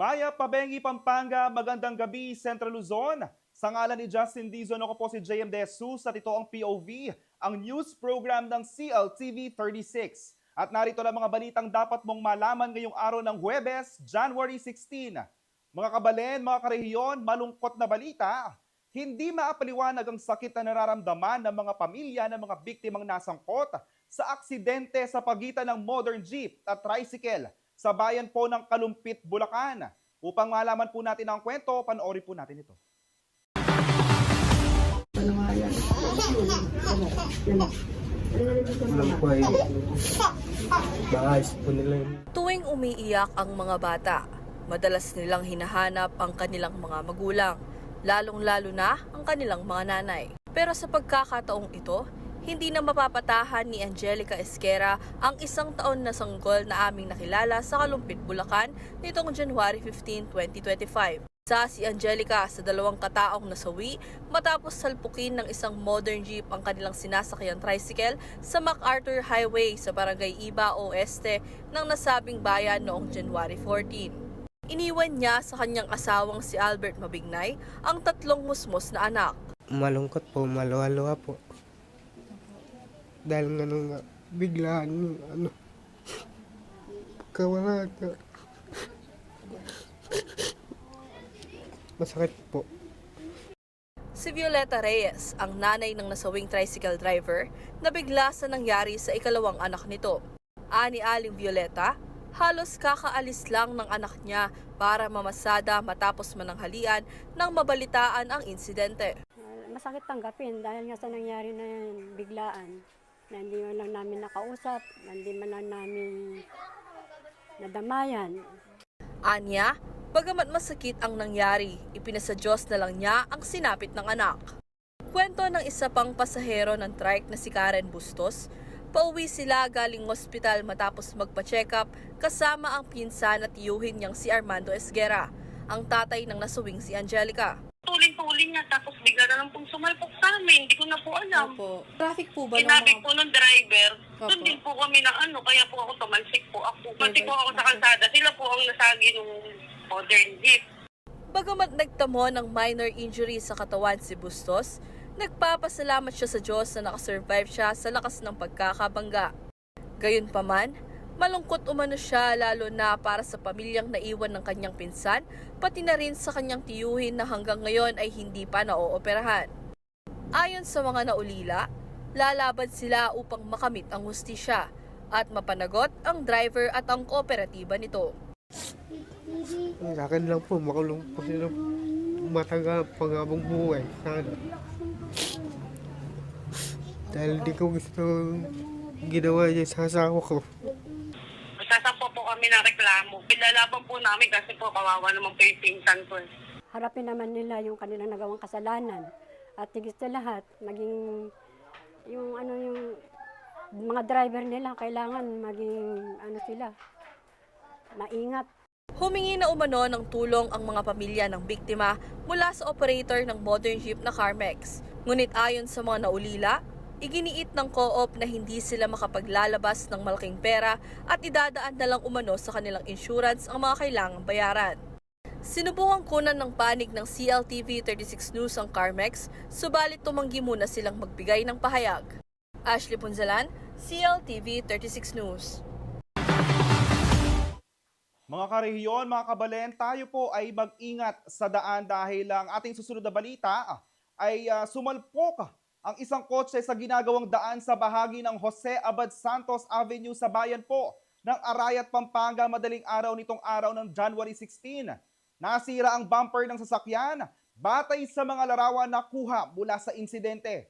Maya Pabengi, Pampanga, magandang gabi, Central Luzon. Sa ngalan ni Justin Dizon, ako po si JM De Jesus at ito ang POV, ang news program ng CLTV 36. At narito lang mga balitang dapat mong malaman ngayong araw ng Huwebes, January 16. Mga kabalen, mga karehiyon, malungkot na balita. Hindi maapaliwanag ang sakit na nararamdaman ng mga pamilya ng mga biktimang nasangkot sa aksidente sa pagitan ng modern jeep at tricycle sa bayan po ng Kalumpit, Bulacan. Upang malaman po natin ang kwento, panoorin po natin ito. Tuwing umiiyak ang mga bata, madalas nilang hinahanap ang kanilang mga magulang, lalong-lalo na ang kanilang mga nanay. Pero sa pagkakataong ito, hindi na mapapatahan ni Angelica Esquera ang 1 taon na sanggol na aming nakilala sa Kalumpit, Bulacan nitong January 15, 2025. Isa si Angelica sa 2 kataong nasawi matapos salpukin ng isang modern jeep ang kanilang sinasakyan tricycle sa MacArthur Highway sa Barangay Iba Oeste ng nasabing bayan noong January 14. Iniwan niya sa kanyang asawang si Albert Mabignay ang 3 musmos na anak. Malungkot po, maluwa-luwa po. Dahil nga biglaan kawala ka. Masakit po. Si Violeta Reyes, ang nanay ng nasawing tricycle driver, nabigla sa nangyari sa 2 anak nito. Ani Aling Violeta, halos kakaalis lang ng anak niya para mamasada matapos mananghalian nang mabalitaan ang insidente. Masakit tanggapin dahil nga sa nangyari na yan, biglaan. Na hindi man lang namin nakausap, hindi man lang namin nadamayan. Anya, bagamat masakit ang nangyari, ipinasa Diyos na lang niya ang sinapit ng anak. Kwento ng isa pang pasahero ng trike na si Karen Bustos, pauwi sila galing ospital matapos magpa-check up kasama ang pinsan at tiyuhin niyang si Armando Esguera, ang tatay ng nasawing si Angelica. Tuling-tuling niya tapos bigla na lang pong sumalpok sa amin. Hindi ko na po alam. Opo. Traffic po ba Sinabi po ng driver, Opo. doon din po kami na kaya po ako tumalsik po ako. Tumalsik po ako sa kalsada. Sila po ang nasagi ng modern jeep. Bagamat nagtamo ng minor injury sa katawan si Bustos, nagpapasalamat siya sa Diyos na nakasurvive siya sa lakas ng pagkakabangga. Gayunpaman, malungkot umano siya lalo na para sa pamilyang naiwan ng kanyang pinsan, pati na rin sa kanyang tiyuhin na hanggang ngayon ay hindi pa naooperahan. Ayon sa mga naulila, lalaban sila upang makamit ang hustisya at mapanagot ang driver at ang kooperatiba nito. Sa akin lang po, makulong po sila matagal pangabong buhay. Sana. Dahil di ko gusto ginawa niya sa asawa ko. Sasampo po kami ng reklamo. Pinalaban po namin kasi po kawawa naman po yung pinsan ko. Harapin naman nila yung kanilang nagawang kasalanan. At higit sa lahat, maging yung mga driver nila kailangan maging sila, maingat. Humingi na umano ng tulong ang mga pamilya ng biktima mula sa operator ng modern jeep na Carmex. Ngunit ayon sa mga naulila, iginiit ng co-op na hindi sila makapaglalabas ng malaking pera at idadaan na lang umano sa kanilang insurance ang mga kailangang bayaran. Sinubukan kunan ng panig ng CLTV 36 News ang Carmex, subalit tumanggi muna silang magbigay ng pahayag. Ashley Punzalan, CLTV 36 News. Mga karehiyon, mga kabalen, tayo po ay mag-ingat sa daan dahil ang ating susunod na balita ay sumalpok ang isang kotse sa ginagawang daan sa bahagi ng Jose Abad Santos Avenue sa bayan po ng Arayat, Pampanga madaling araw nitong araw ng January 16. Nasira ang bumper ng sasakyan batay sa mga larawan na kuha mula sa insidente.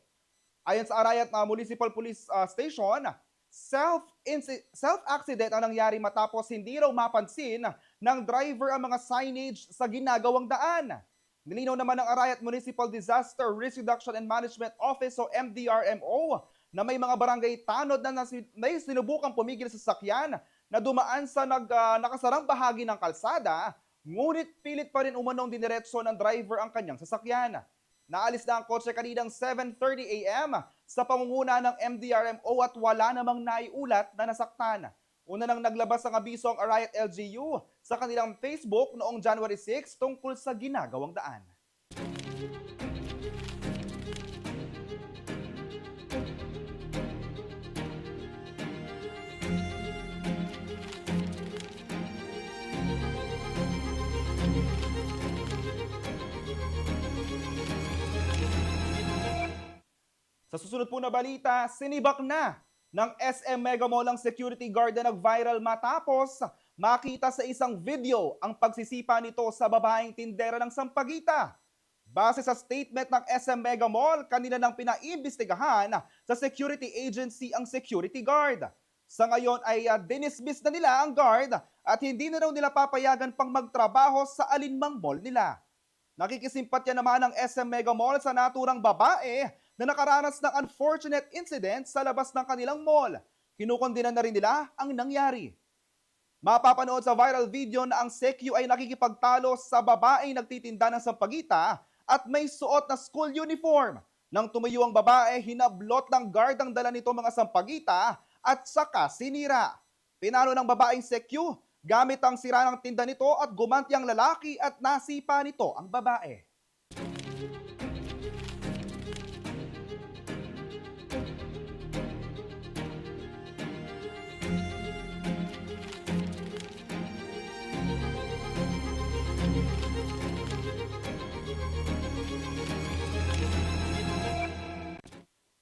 Ayon sa Arayat Municipal Police Station, self-accident ang nangyari matapos hindi raw mapansin ng driver ang mga signage sa ginagawang daan. Nilinaw naman ng Arayat Municipal Disaster Risk Reduction and Management Office o MDRMO na may mga barangay tanod na may sinubukang pumigil sa sasakyan na dumaan sa nakasarang bahagi ng kalsada, ngunit pilit pa rin umanong diniretso ng driver ang kanyang sasakyan. Naalis na ang kotse kaninang 7:30 a.m. sa pangunguna ng MDRMO at wala namang naiulat na nasaktan. Una nang naglabas ang abiso ang Arayat LGU sa kanilang Facebook noong January 6 tungkol sa ginagawang daan. Sa susunod po na balita, sinibak na ng SM Mega Mall ang security guard na nag-viral matapos makita sa isang video ang pagsisipa nito sa babaeng tindera ng Sampaguita. Base sa statement ng SM Mega Mall, kanina nang pinaimbestigahan sa security agency ang security guard. Sa ngayon ay dinismiss na nila ang guard at hindi na raw nila papayagan pang magtrabaho sa alinmang mall nila. Nakikisimpatya naman ng SM Mega Mall sa naturang babae na nakaranas ng unfortunate incident sa labas ng kanilang mall. Kinukondinan na rin nila ang nangyari. Mapapanood sa viral video na ang SECU ay nakikipagtalo sa babaeng nagtitinda ng Sampaguita at may suot na school uniform. Nang tumayo ang babae, hinablot ng guard ang dala nito mga Sampaguita at saka sinira. Pinalo ng babaeng SECU gamit ang sira ng tinda nito at gumanti ang lalaki at nasipa nito ang babae.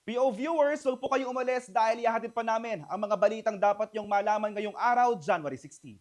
PO viewers, huwag po kayong umalis dahil ihahatid pa namin ang mga balitang dapat niyong malaman ngayong araw, January 16.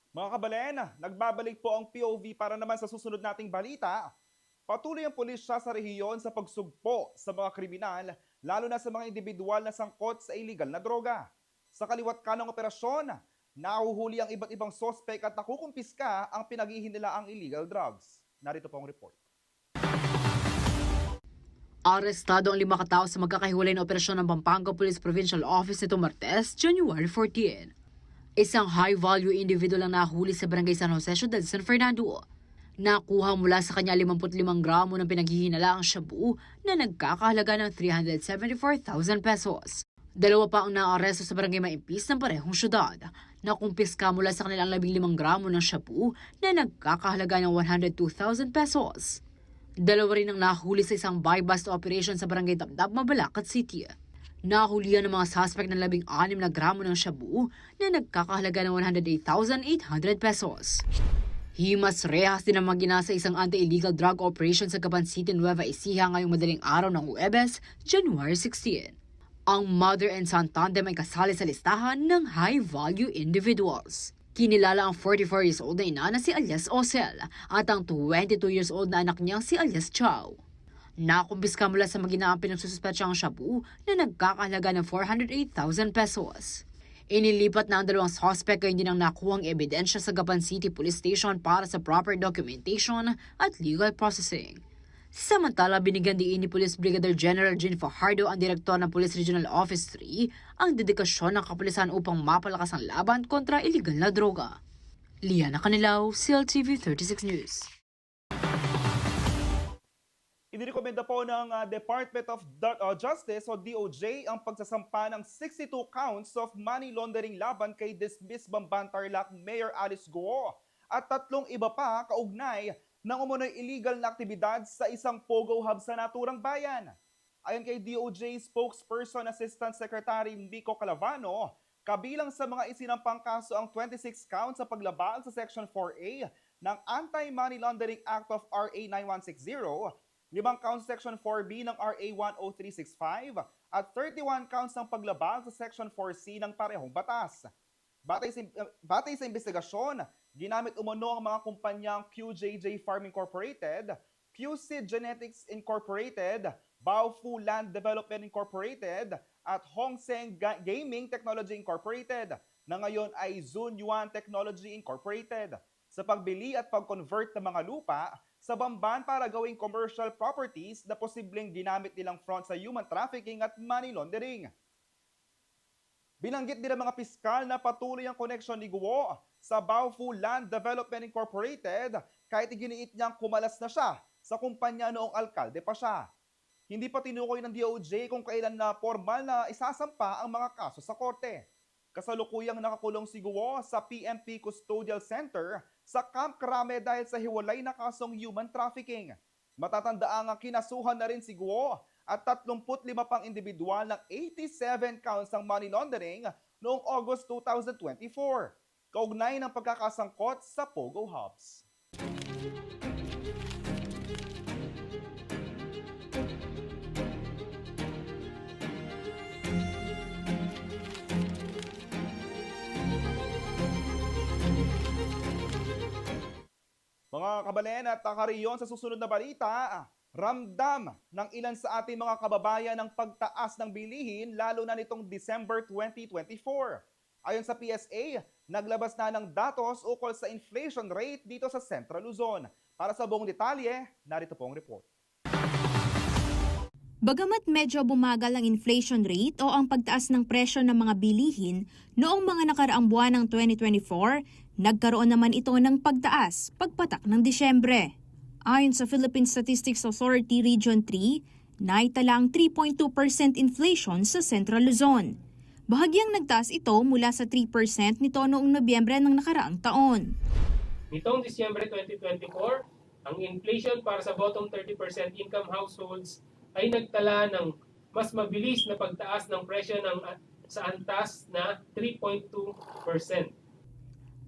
Mga kabalen, nagbabalik po ang POV para naman sa susunod nating balita. Patuloy ang pulisya sa rehiyon sa pagsugpo sa mga kriminal, lalo na sa mga individual na sangkot sa illegal na droga. Sa kaliwat kanong operasyon, nahuhuli ang iba't ibang sospek at nakukumpiska ang pinaghihinilaang illegal drugs. Narito po ang report. Arestado ang 5 katao sa magkakahiwalay na operasyon ng Pampanga Police Provincial Office nito Martes, January 14. Isang high-value individual ang nahuli sa Barangay San Jose, Ciudad San Fernando. Nakuha mula sa kanya 55 gramo ng pinaghihinalaang shabu na nagkakahalaga ng 374,000 pesos. 2 pa ang naaresto sa Barangay Maimpis ng parehong syudad. Nakumpiska mula sa kanilang 15 gramo ng shabu na nagkakahalaga ng 102,000 pesos. 2 rin ang nahuli sa isang buy-bust operation sa Barangay Dabdab, Mabalacat City. Nahulihan ng mga suspect ng 16 na gramo ng shabu na nagkakahalaga ng 108,800 pesos. Himas rehas din ang magina sa isang anti-illegal drug operation sa Caban City, Nueva Ecija ngayong madaling araw ng Huwebes, January 16. Ang mother and son tandem ay kasali sa listahan ng high-value individuals. Kinilala ang 44 years old na ina na si alias Osel at ang 22 years old na anak niya si alias Chow. Nakumpiska mula sa magina ang pinagsususpetsyang shabu na nagkakahalaga ng 408,000 pesos. Inilipat na ang 2 suspect ay hindi nang nakuhang ebidensya sa Gapan City Police Station para sa proper documentation at legal processing. Samantala, binigyan diin ni Police Brigadier General Jean Fajardo, ang direktor ng Police Regional Office 3, ang dedikasyon ng kapulisan upang mapalakas ang laban kontra illegal na droga. Liana Canilaw, CLTV 36 News. Inirekomenda po ng Department of Justice o DOJ ang pagsasampa ng 62 counts of money laundering laban kay dismissed Bamban Tarlac Mayor Alice Guo at 3 iba pa kaugnay ng umunoy illegal na aktibidad sa isang Pogo Hub sa naturang bayan. Ayon kay DOJ spokesperson Assistant Secretary Nico Calavano, kabilang sa mga isinampang kaso ang 26 counts sa paglabag sa Section 4A ng Anti-Money Laundering Act of RA 9160, 5 counts Section 4B ng RA 10365 at 31 counts ng paglabag sa Section 4C ng parehong batas. Batay sa investigasyon, ginamit umano ang mga kumpanyang QJJ Farm Incorporated, QSeed Genetics Incorporated, Baofu Land Development Incorporated at Hongseng Gaming Technology Incorporated na ngayon ay Zunyuan Technology Incorporated sa pagbili at pag-convert ng mga lupa sa Bamban para gawing commercial properties na posibleng ginamit nilang front sa human trafficking at money laundering. Binanggit din ng mga piskal na patuloy ang koneksyon ni Guo sa Baofu Land Development Incorporated kahit iginiit niyang kumalas na siya sa kumpanya noong alkalde pa siya. Hindi pa tinukoy ng DOJ kung kailan na formal na isasampa ang mga kaso sa korte. Kasalukuyang nakakulong si Guo sa PNP Custodial Center sa Camp Crame dahil sa hiwalay na kasong human trafficking. Matatandaan ang kinasuhan na rin si Guo at 35 pang individual ng 87 counts ng money laundering noong August 2024. Kaugnay ng pagkakasangkot sa Pogo Hubs. Mga kabalen at takariyon, sa susunod na balita, ramdam ng ilan sa ating mga kababayan ng pagtaas ng bilihin lalo na nitong December 2024. Ayon sa PSA, naglabas na ng datos ukol sa inflation rate dito sa Central Luzon. Para sa buong detalye, narito po ang report. Bagamat medyo bumagal ang inflation rate o ang pagtaas ng presyo ng mga bilihin noong mga nakaraang buwan ng 2024, nagkaroon naman ito ng pagtaas pagpatak ng Disyembre. Ayon sa Philippine Statistics Authority Region 3, naitala ang 3.2% inflation sa Central Luzon. Bahagyang nagtaas ito mula sa 3% nito noong Nobyembre ng nakaraang taon. Nitong Disyembre 2024, ang inflation para sa bottom 30% income households ay nagtala ng mas mabilis na pagtaas ng presyo sa antas na 3.2%.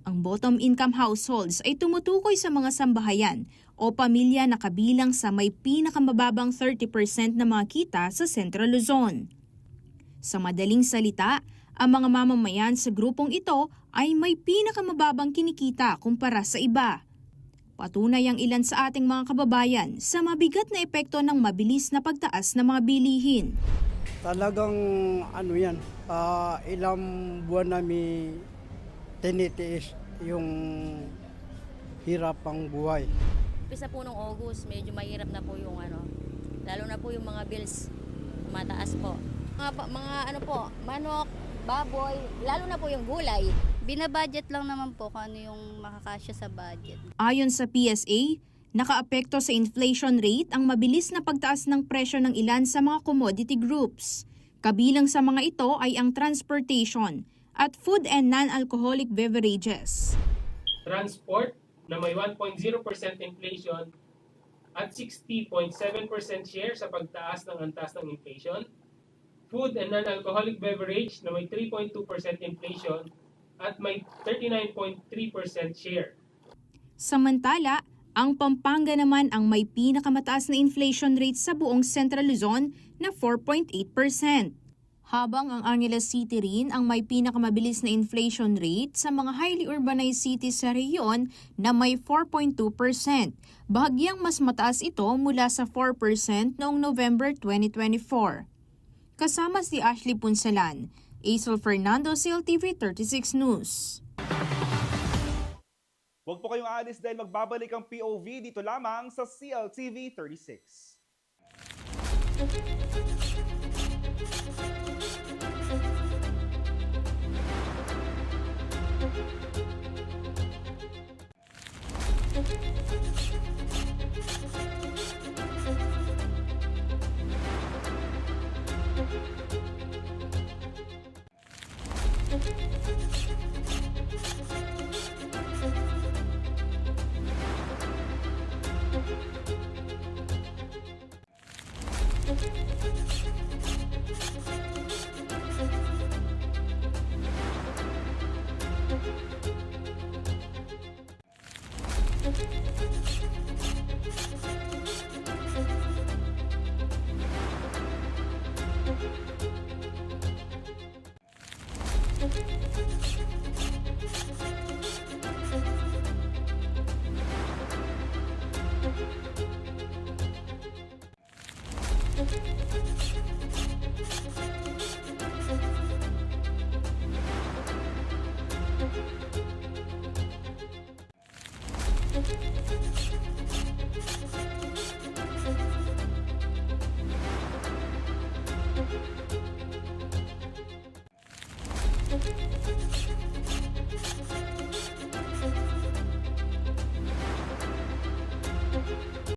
Ang bottom income households ay tumutukoy sa mga sambahayan o pamilya na kabilang sa may pinakamababang 30% na mga kita sa Central Luzon. Sa madaling salita, ang mga mamamayan sa grupong ito ay may pinakamababang kinikita kumpara sa iba. Patunay ang ilan sa ating mga kababayan sa mabigat na epekto ng mabilis na pagtaas ng mga bilihin. Talagang ilang buwan namin tinitiis yung hirap ang buhay. Umpisa po nung August, medyo mahirap na po yung lalo na po yung mga bills, mataas po. Mga manok, baboy, lalo na po yung gulay. Binabudget lang naman po kung ano yung makakasya sa budget. Ayon sa PSA, nakaapekto sa inflation rate ang mabilis na pagtaas ng presyo ng ilan sa mga commodity groups. Kabilang sa mga ito ay ang transportation at food and non-alcoholic beverages. Transport na may 1.0% inflation at 60.7% share sa pagtaas ng antas ng inflation. Food and non-alcoholic beverage na may 3.2% inflation at may 39.3% share. Samantala, ang Pampanga naman ang may pinakamataas na inflation rate sa buong Central Luzon na 4.8%. Habang ang Angeles City rin ang may pinakamabilis na inflation rate sa mga highly urbanized cities sa rehiyon na may 4.2%. Bahagyang mas mataas ito mula sa 4% noong November 2024. Kasama si Ashley Punsalan, Aisel Fernando, CLTV 36 News. Huwag po kayong aalis dahil magbabalik ang POV dito lamang sa CLTV 36.